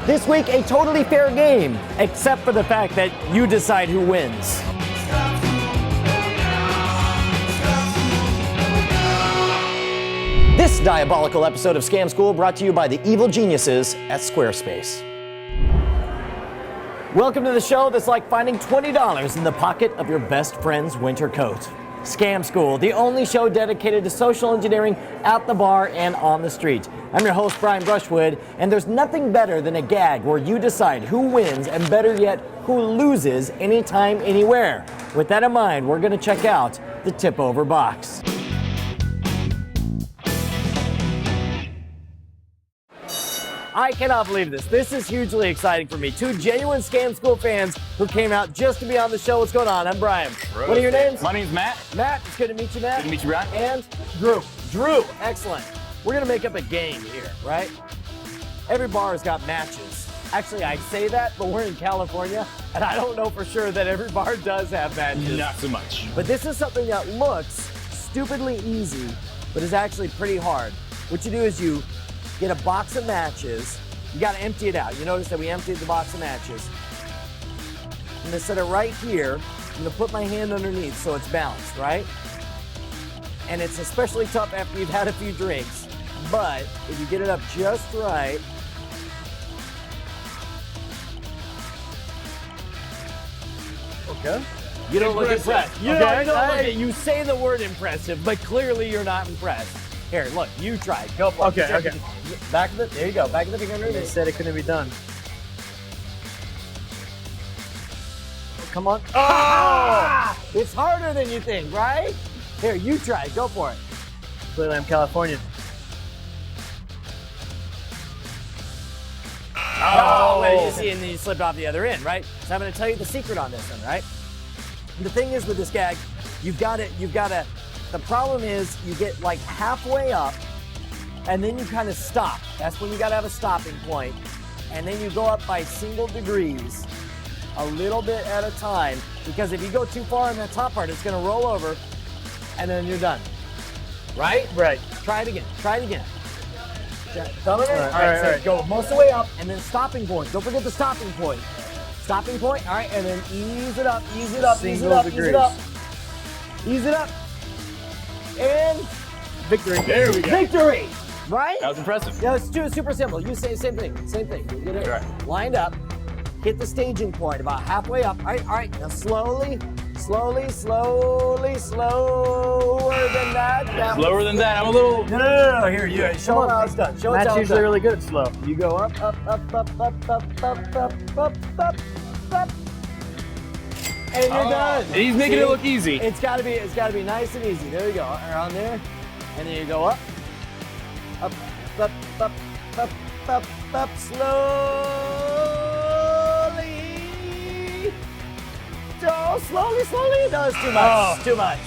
This week, a totally fair game, except for the fact that you decide who wins. This diabolical episode of Scam School brought to you by the evil geniuses at Squarespace. Welcome to the show that's like finding $20 in the pocket of your best friend's winter coat. Scam School, the only show dedicated to social engineering at the bar and on the street. I'm your host, Brian Brushwood, and there's nothing better than a gag where you decide who wins and, better yet, who loses anytime, anywhere. With that in mind, we're going to check out the tip over box. I cannot believe this. This is hugely exciting for me. Two genuine Scam School fans who came out just to be on the show. What's going on? I'm Brian. What are your names? My name's Matt. Matt, it's good to meet you, Matt. Good to meet you, Brian. And Drew. Drew, excellent. We're gonna make up a game here, right? Every bar has got matches. Actually, I say that, but we're in California, and I don't know for sure that every bar does have matches. Not so much. But this is something that looks stupidly easy, but is actually pretty hard. What you do is you get a box of matches. You gotta empty it out. You notice that we emptied the box of matches. I'm gonna set it right here. I'm gonna put my hand underneath so it's balanced, right? And it's especially tough after you've had a few drinks. But if you get it up just right, okay. You don't look impressed. You say the word impressive, but clearly you're not impressed. Here, look, you try. Go for it. Okay. Back of the, there you go. Back of the finger. They said it couldn't be done. Come on. Oh! It's harder than you think, right? Here, you try. Go for it. Clearly, I'm Californian. Oh, well, you see, and then you slipped off the other end, right? So I'm going to tell you the secret on this one, right? The thing is with this gag, you've got to. The problem is you get like halfway up, and then you kind of stop. That's when you got to have a stopping point, and then you go up by single degrees, a little bit at a time. Because if you go too far in that top part, it's going to roll over, and then you're done. Right? Right. Try it again. Try it again. Thumb in it. All right. Go most of the way up, and then stopping point. Don't forget the stopping point. Stopping point. All right, and then ease it up. Ease it up. Ease it up. Ease it up. Ease it up. And Victory. There we go. victory. Right? That was impressive. Yeah, it's super simple. You say the same thing. Same thing. You get it lined up. Hit the staging point about halfway up. All right. Now slower than that. Now. Slower than that. I'm a little. No. Here, you show them how it's done. Show us Matt's how it's usually done. really good at slow. You go up. And you're done. And he's making it look easy. It's gotta be nice and easy. There you go. Around there. And then you go up. Up, slowly. Oh, slowly. No, it's too much. Too much.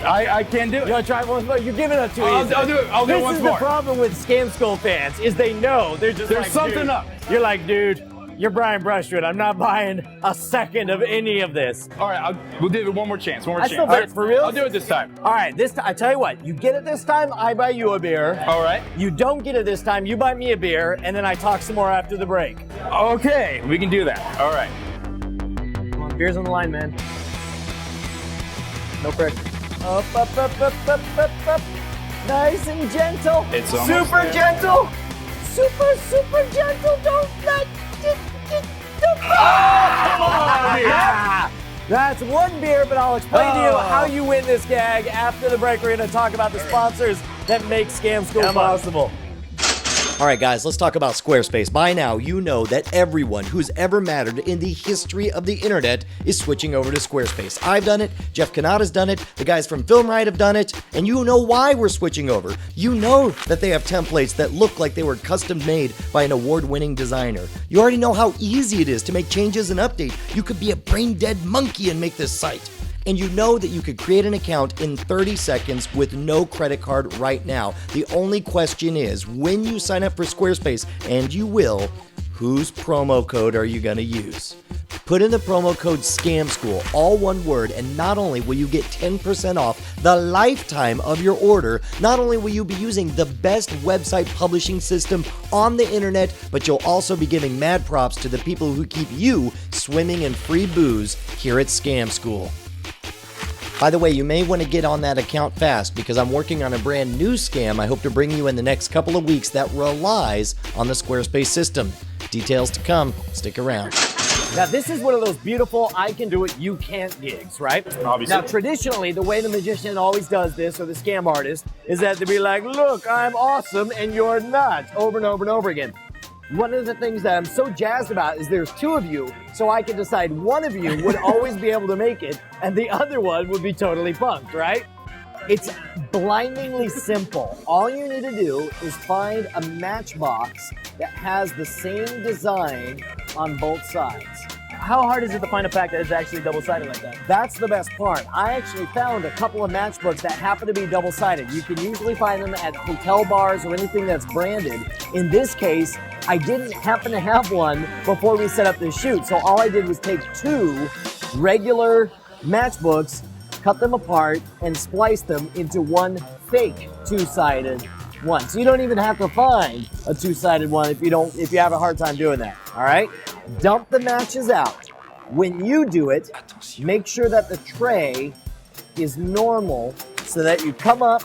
I can't do You it. wanna try once more? You're giving it too easy. I'll do it. I'll do it once This is more. the problem with Scam School fans, is they know. They're just There's like, something dude. up. You're like, dude, you're Brian Brushwood. I'm not buying a second of any of this. All right, we'll give it one more chance. That's no fair. For real? I'll do it this time. All right, this time, I tell you what, you get it this time, I buy you a beer. All right. You don't get it this time, you buy me a beer, and then I talk some more after the break. Okay, we can do that. All right. Come on, beer's on the line, man. No pressure. Up. Nice and gentle. It's almost super there. gentle. Super gentle. Don't let it. Come on, beer. That's one beer, but I'll explain to you how you win this gag after the break. We're going to talk about the sponsors that make Scam School possible. All right, guys, let's talk about Squarespace. By now, you know that everyone who's ever mattered in the history of the internet is switching over to Squarespace. I've done it, Jeff Kanata's done it, the guys from FilmRide have done it, and you know why we're switching over. You know that they have templates that look like they were custom made by an award-winning designer. You already know how easy it is to make changes and update. You could be a brain-dead monkey and make this site. And you know that you could create an account in 30 seconds with no credit card right now. The only question is, when you sign up for Squarespace, and you will, whose promo code are you going to use? Put in the promo code SCAMSCHOOL, all one word, and not only will you get 10% off the lifetime of your order, not only will you be using the best website publishing system on the internet, but you'll also be giving mad props to the people who keep you swimming in free booze here at Scam School. By the way, you may want to get on that account fast because I'm working on a brand new scam I hope to bring you in the next couple of weeks that relies on the Squarespace system. Details to come. Stick around. Now, this is one of those beautiful I can do it, you can't gigs, right? Obviously. Now, traditionally, the way the magician always does this, or the scam artist, is that to be like, look, I'm awesome and you're not, over and over and over again. One of the things that I'm so jazzed about is there's two of you, so I can decide one of you would always be able to make it, and the other one would be totally punked, right? It's blindingly simple. All you need to do is find a matchbox that has the same design on both sides. How hard is it to find a pack that is actually double-sided like that? That's the best part. I actually found a couple of matchbooks that happen to be double-sided. You can usually find them at hotel bars or anything that's branded. In this case, I didn't happen to have one before we set up this shoot, so all I did was take two regular matchbooks, cut them apart, and splice them into one fake two-sided one. So you don't even have to find a two-sided one if you have a hard time doing that. All right? Dump the matches out. When you do it, make sure that the tray is normal so that you come up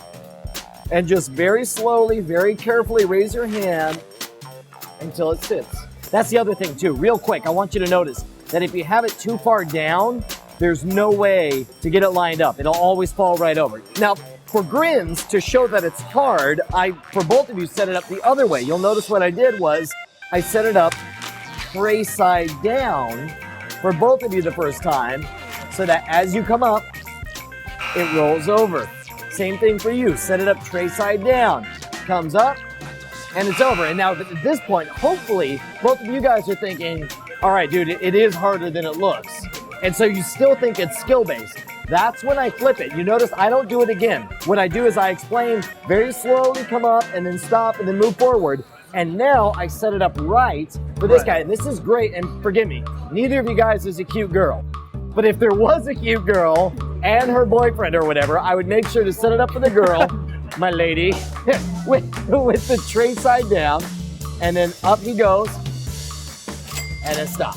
and just very slowly, very carefully raise your hand until it sits. That's the other thing too. Real quick, I want you to notice that if you have it too far down, there's no way to get it lined up. It'll always fall right over. Now, for grins, to show that it's hard, for both of you, set it up the other way. You'll notice what I did was I set it up tray side down for both of you the first time, so that as you come up, it rolls over. Same thing for you. Set it up tray side down. Comes up, and it's over. And now at this point, hopefully, both of you guys are thinking, all right, dude, it is harder than it looks. And so you still think it's skill-based. That's when I flip it. You notice I don't do it again. What I do is I explain very slowly, come up, and then stop, and then move forward. And now I set it up right for this guy. And this is great, and forgive me, neither of you guys is a cute girl. But if there was a cute girl and her boyfriend or whatever, I would make sure to set it up for the girl, my lady, with the tray side down, and then up he goes, and then stop.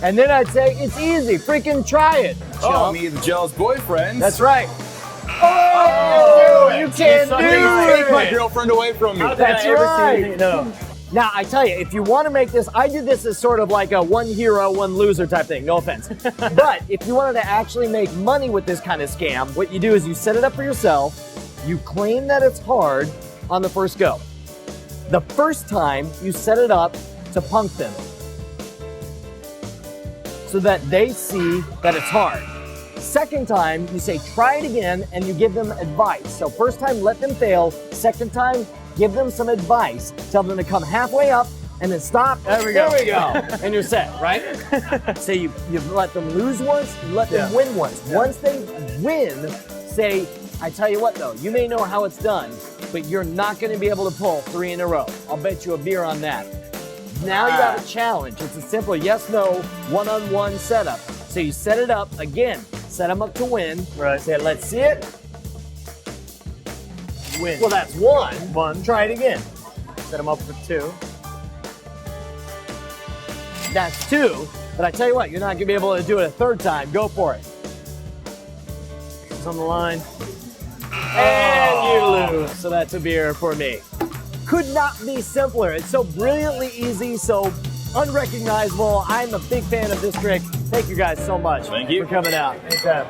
And then I'd say, it's easy, freaking try it. Oh, me, the jealous boyfriend. That's right. Oh, you can't do Take my it. girlfriend away from me. That's right. No. Now, I tell you, if you want to make this, I did this as sort of like a one hero, one loser type thing, no offense. But if you wanted to actually make money with this kind of scam, what you do is you set it up for yourself, you claim that it's hard on the first go. The first time, you set it up to punk them, so that they see that it's hard. Second time, you say, try it again, and you give them advice. So first time, let them fail. Second time, give them some advice. Tell them to come halfway up, and then stop. There we go. And you're set, right? So you let them lose once, you let them win once. Once they win, say, I tell you what though, you may know how it's done, but you're not gonna be able to pull 3 in a row. I'll bet you a beer on that. Now you have a challenge. It's a simple yes-no, one-on-one setup. So you set it up again, set them up to win. Right. Say, let's see it. Win. Well, that's one. One. Try it again. Set them up for 2. That's 2. But I tell you what, you're not gonna be able to do it a third time. Go for it. It's on the line. And you lose. So that's a beer for me. Could not be simpler. It's so brilliantly easy, so unrecognizable. I'm a big fan of this trick. Thank you guys so much Thank you for coming out. Anytime.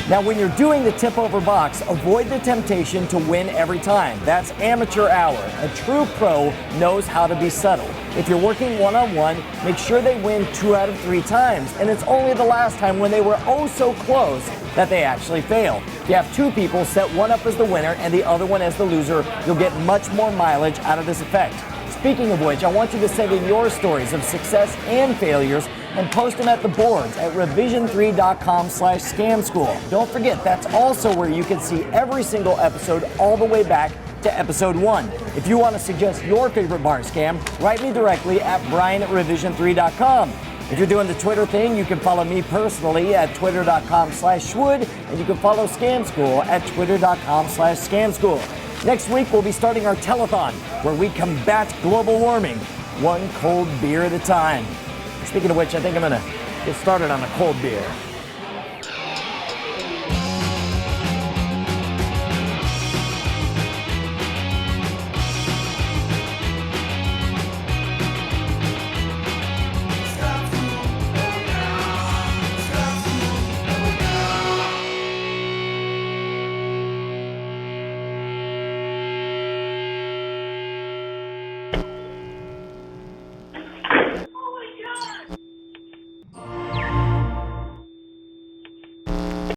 Now, when you're doing the tip over box, avoid the temptation to win every time. That's amateur hour. A true pro knows how to be subtle. If you're working one-on-one, make sure they win 2 out of 3 times. And it's only the last time when they were oh so close that they actually fail. If you have 2 people, set one up as the winner and the other one as the loser. You'll get much more mileage out of this effect. Speaking of which, I want you to send in your stories of success and failures and post them at the boards at revision3.com/scamschool. Don't forget, that's also where you can see every single episode all the way back to episode 1. If you want to suggest your favorite bar scam, write me directly at brian@revision3.com. If you're doing the Twitter thing, you can follow me personally at twitter.com/schwood, and you can follow Scam School at twitter.com/scamschool. Next week, we'll be starting our telethon, where we combat global warming, one cold beer at a time. Speaking of which, I think I'm going to get started on a cold beer.